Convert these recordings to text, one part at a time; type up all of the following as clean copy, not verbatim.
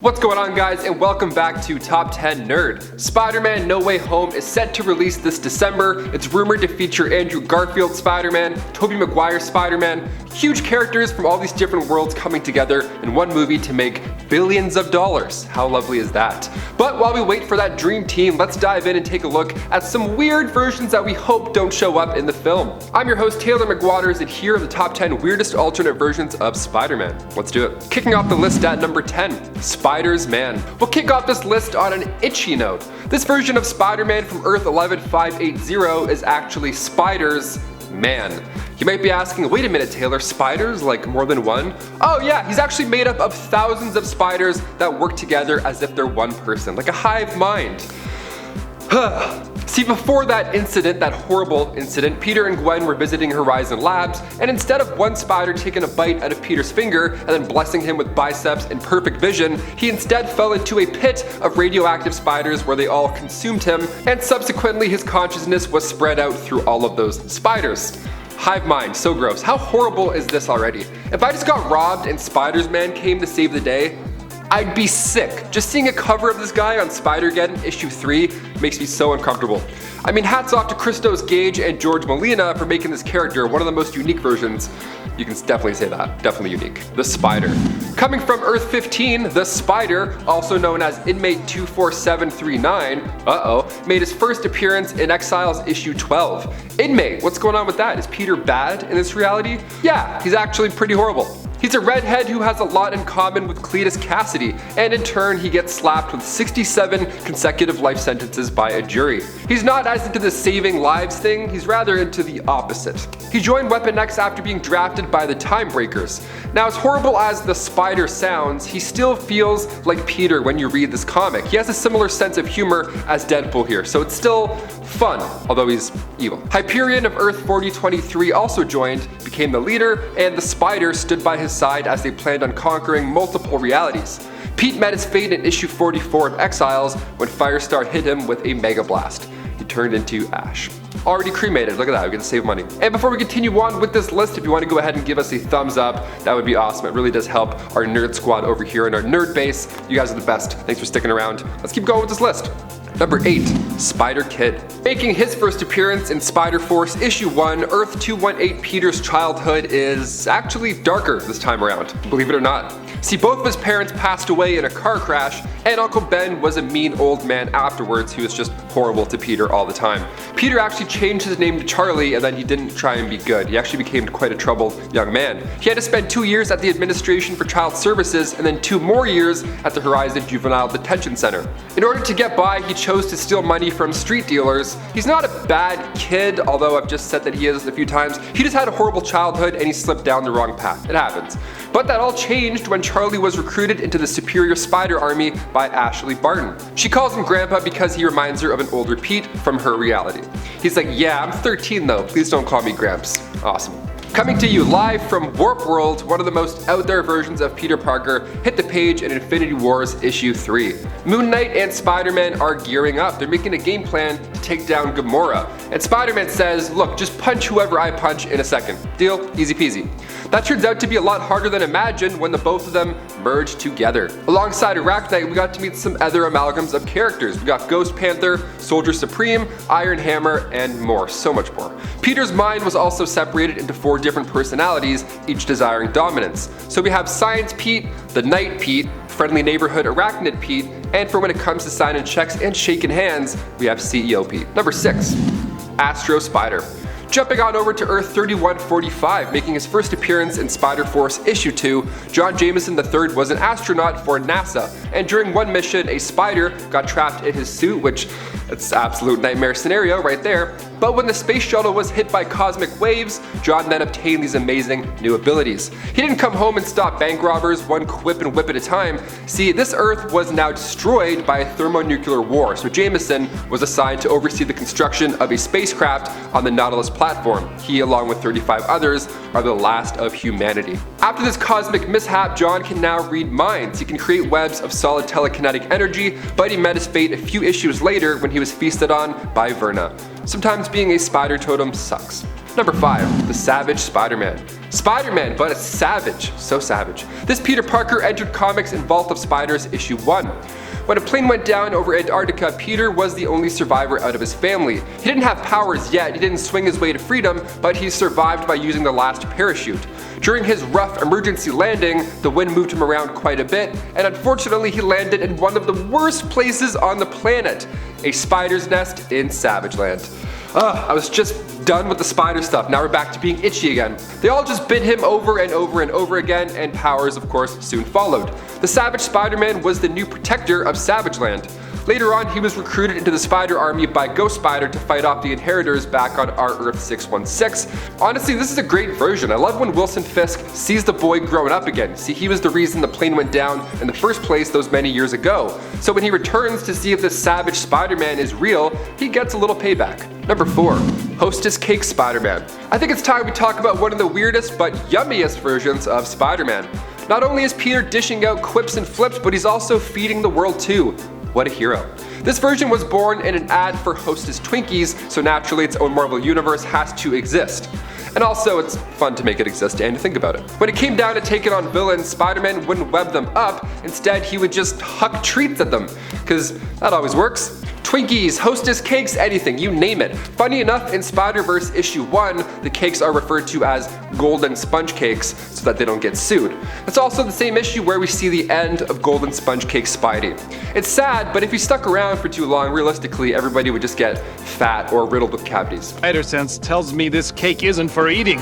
What's going on, guys, and welcome back to Top 10 Nerd. Spider-Man No Way Home is set to release this December. It's rumored to feature Andrew Garfield Spider-Man, Tobey Maguire Spider-Man, huge characters from all these different worlds coming together in one movie to make billions of dollars. How lovely is that? But while we wait for that dream team, let's dive in and take a look at some weird versions that we hope don't show up in the film. I'm your host, Taylor McWaters, and here are the top 10 weirdest alternate versions of Spider-Man. Let's do it. Kicking off the list at number 10, Spider's Man. We'll kick off this list on an itchy note. This version of Spider-Man from Earth 11580 is actually Spider's Man. You might be asking, wait a minute, Taylor, spiders? Like more than one? Oh yeah, he's actually made up of thousands of spiders that work together as if they're one person, like a hive mind. See, before that incident, that horrible incident, Peter and Gwen were visiting Horizon Labs, and instead of one spider taking a bite out of Peter's finger and then blessing him with biceps and perfect vision, he instead fell into a pit of radioactive spiders where they all consumed him, and subsequently his consciousness was spread out through all of those spiders. Hive mind, so gross. How horrible is this already? If I just got robbed and Spider's Man came to save the day, I'd be sick. Just seeing a cover of this guy on Spider-Geddon issue 3 makes me so uncomfortable. I mean, hats off to Christos Gage and George Molina for making this character one of the most unique versions. You can definitely say that. Definitely unique. The Spider. Coming from Earth 15, the Spider, also known as Inmate 24739, made his first appearance in Exiles issue 12. Inmate, what's going on with that? Is Peter bad in this reality? Yeah, he's actually pretty horrible. He's a redhead who has a lot in common with Cletus Cassidy, and in turn he gets slapped with 67 consecutive life sentences by a jury. He's not as into the saving lives thing, he's rather into the opposite. He joined Weapon X after being drafted by the Timebreakers. Now, as horrible as the Spider sounds, he still feels like Peter when you read this comic. He has a similar sense of humor as Deadpool here, so it's still fun, although he's evil. Hyperion of Earth 4023 also joined, became the leader, and the Spider stood by his side as they planned on conquering multiple realities. Pete met his fate in issue 44 of Exiles when Firestar hit him with a Mega Blast. He turned into ash. Already cremated, look at that, we get to save money. And before we continue on with this list, if you want to go ahead and give us a thumbs up, that would be awesome. It really does help our nerd squad over here in our nerd base. You guys are the best. Thanks for sticking around. Let's keep going with this list. Number 8, Spider-Kid. Making his first appearance in Spider-Force issue 1, Earth 218 Peter's childhood is actually darker this time around, believe it or not. See, both of his parents passed away in a car crash, and Uncle Ben was a mean old man afterwards who was just horrible to Peter all the time. Peter actually changed his name to Charlie, and then he didn't try and be good. He actually became quite a troubled young man. He had to spend 2 years at the Administration for Child Services and then 2 more years at the Horizon Juvenile Detention Center. In order to get by, he chose to steal money from street dealers. He's not a bad kid, although I've just said that he is a few times. He just had a horrible childhood and he slipped down the wrong path. It happens. But that all changed when Charlie was recruited into the Superior Spider Army by Ashley Barton. She calls him Grandpa because he reminds her of an older Pete from her reality. He's like, yeah, I'm 13 though, please don't call me Gramps. Awesome. Coming to you live from Warp World, one of the most out there versions of Peter Parker hit the page in Infinity Wars issue 3. Moon Knight and Spider-Man are gearing up. They're making a game plan to take down Gamora. And Spider-Man says, look, just punch whoever I punch in a second. Deal? Easy peasy. That turns out to be a lot harder than imagined when the both of them merge together. Alongside Arachlnight, we got to meet some other amalgams of characters. We got Ghost Panther, Soldier Supreme, Iron Hammer, and more, so much more. Peter's mind was also separated into 4 different personalities, each desiring dominance. So we have Science Pete, the Knight Pete, Friendly Neighborhood Arachnid Pete, and for when it comes to signing checks and shaking hands, we have CEO Pete. Number 6, Astro Spider. Jumping on over to Earth 3145, making his first appearance in Spider-Force issue 2, John Jameson III was an astronaut for NASA, and during one mission, a spider got trapped in his suit, which it's an absolute nightmare scenario right there. But when the space shuttle was hit by cosmic waves, John then obtained these amazing new abilities. He didn't come home and stop bank robbers one quip and whip at a time. See, this Earth was now destroyed by a thermonuclear war, so Jameson was assigned to oversee the construction of a spacecraft on the Nautilus platform. He, along with 35 others, are the last of humanity. After this cosmic mishap, John can now read minds. He can create webs of solid telekinetic energy, but he met his fate a few issues later when he was feasted on by Verna. Sometimes being a spider totem sucks. Number 5. The Savage Spider-Man. Spider-Man, but it's savage. So savage. This Peter Parker entered comics in Vault of Spiders issue 1. When a plane went down over Antarctica, Peter was the only survivor out of his family. He didn't have powers yet, he didn't swing his way to freedom, but he survived by using the last parachute. During his rough emergency landing, the wind moved him around quite a bit, and unfortunately he landed in one of the worst places on the planet, a spider's nest in Savage Land. I was just done with the spider stuff, now we're back to being itchy again. They all just bit him over and over and over again, and powers of course soon followed. The Savage Spider-Man was the new protector of Savage Land. Later on, he was recruited into the Spider Army by Ghost Spider to fight off the Inheritors back on our Earth 616. Honestly, this is a great version. I love when Wilson Fisk sees the boy growing up again. See, he was the reason the plane went down in the first place those many years ago. So when he returns to see if this Savage Spider-Man is real, he gets a little payback. Number 4. Hostess Cake Spider-Man. I think it's time we talk about one of the weirdest but yummiest versions of Spider-Man. Not only is Peter dishing out quips and flips, but he's also feeding the world too. What a hero. This version was born in an ad for Hostess Twinkies, so naturally its own Marvel universe has to exist. And also, it's fun to make it exist and to think about it. When it came down to taking on villains, Spider-Man wouldn't web them up, instead he would just huck treats at them, because that always works. Twinkies, Hostess cakes, anything, you name it. Funny enough, in Spider-Verse issue 1, the cakes are referred to as golden sponge cakes so that they don't get sued. It's also the same issue where we see the end of Golden Sponge Cake Spidey. It's sad, but if he stuck around for too long, realistically everybody would just get fat or riddled with cavities. Spider sense tells me this cake isn't for eating.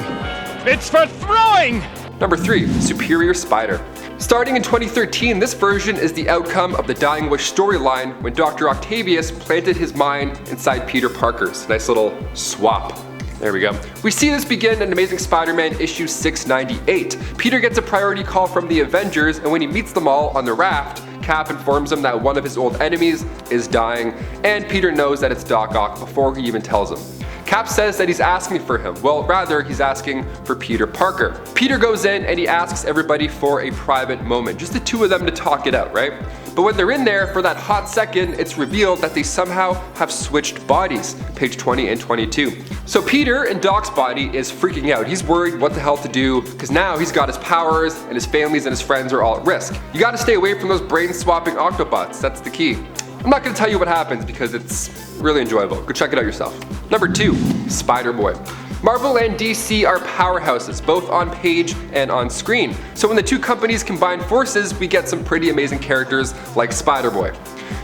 It's for throwing! Number 3. Superior Spider. Starting in 2013, this version is the outcome of the Dying Wish storyline when Dr. Octavius planted his mind inside Peter Parker's. Nice little swap. There we go. We see this begin in Amazing Spider-Man issue 698. Peter gets a priority call from the Avengers, and when he meets them all on the raft, Cap informs him that one of his old enemies is dying, and Peter knows that it's Doc Ock before he even tells him. Cap says that he's asking for him. Well, rather, he's asking for Peter Parker. Peter goes in and he asks everybody for a private moment, just the two of them to talk it out, right? But when they're in there for that hot second, it's revealed that they somehow have switched bodies, page 20 and 22. So Peter in Doc's body is freaking out. He's worried what the hell to do, because now he's got his powers and his families and his friends are all at risk. You gotta stay away from those brain-swapping Octobots, that's the key. I'm not gonna tell you what happens because it's really enjoyable. Go check it out yourself. Number 2, Spider-Boy. Marvel and DC are powerhouses, both on page and on screen. So when the two companies combine forces, we get some pretty amazing characters like Spider-Boy.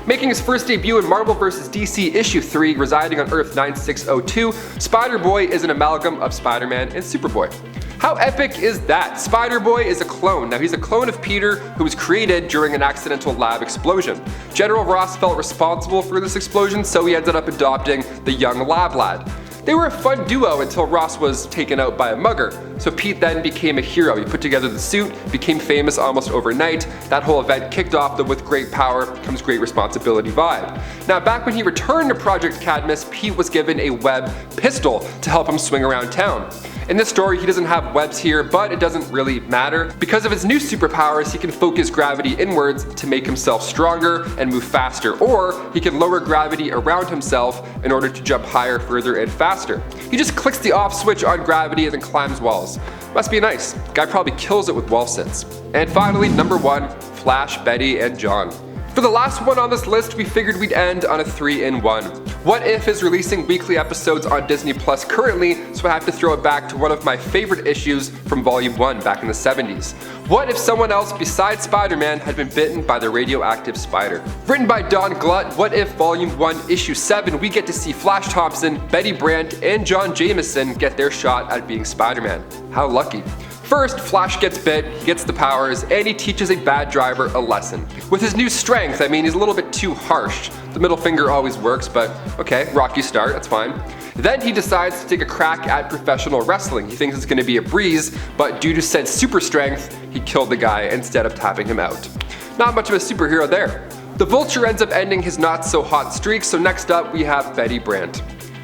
Making his first debut in Marvel vs. DC issue 3, residing on Earth 9602, Spider-Boy is an amalgam of Spider-Man and Superboy. How epic is that? Spider-Boy is a clone. Now he's a clone of Peter who was created during an accidental lab explosion. General Ross felt responsible for this explosion, so he ended up adopting the young lab lad. They were a fun duo until Ross was taken out by a mugger. So Pete then became a hero. He put together the suit, became famous almost overnight. That whole event kicked off the with great power comes great responsibility vibe. Now back when he returned to Project Cadmus, Pete was given a web pistol to help him swing around town. In this story, he doesn't have webs here, but it doesn't really matter. Because of his new superpowers, he can focus gravity inwards to make himself stronger and move faster, or he can lower gravity around himself in order to jump higher, further, and faster. He just clicks the off switch on gravity and then climbs walls. Must be nice. Guy probably kills it with wall sits. And finally, number 1, Flash, Betty, and John. For the last one on this list, we figured we'd end on a 3-in-1. What If is releasing weekly episodes on Disney Plus currently, so I have to throw it back to one of my favorite issues from Volume 1 back in the 70s. What if someone else besides Spider-Man had been bitten by the radioactive spider? Written by Don Glutt, What If Volume 1 Issue 7, we get to see Flash Thompson, Betty Brant, and John Jameson get their shot at being Spider-Man. How lucky. First, Flash gets bit, he gets the powers, and he teaches a bad driver a lesson. With his new strength, I mean, he's a little bit too harsh. The middle finger always works, but okay, rocky start, that's fine. Then he decides to take a crack at professional wrestling. He thinks it's going to be a breeze, but due to said super strength, he killed the guy instead of tapping him out. Not much of a superhero there. The Vulture ends up ending his not so hot streak, so next up we have Betty Brant.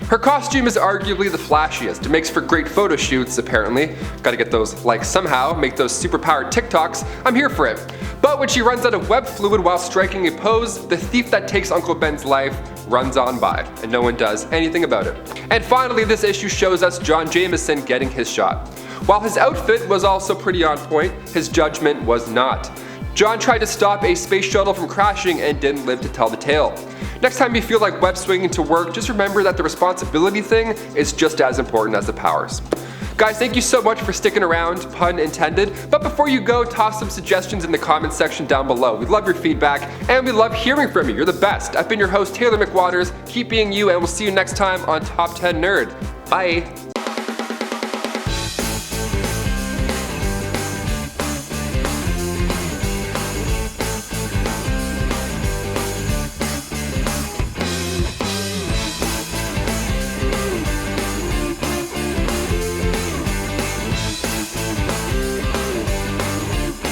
Her costume is arguably the flashiest. It makes for great photo shoots, apparently. Gotta get those likes somehow, make those superpowered TikToks. I'm here for it. But But when she runs out of web fluid while striking a pose, the thief that takes Uncle Ben's life runs on by, and no one does anything about it. And finally, this issue shows us John Jameson getting his shot. While his outfit was also pretty on point, his judgment was not. John tried to stop a space shuttle from crashing and didn't live to tell the tale. Next time you feel like web swinging to work, just remember that the responsibility thing is just as important as the powers. Guys, thank you so much for sticking around, pun intended. But before you go, toss some suggestions in the comments section down below. We love your feedback, and we love hearing from you. You're the best. I've been your host, Taylor McWaters. Keep being you, and we'll see you next time on Top 10 Nerd. Bye.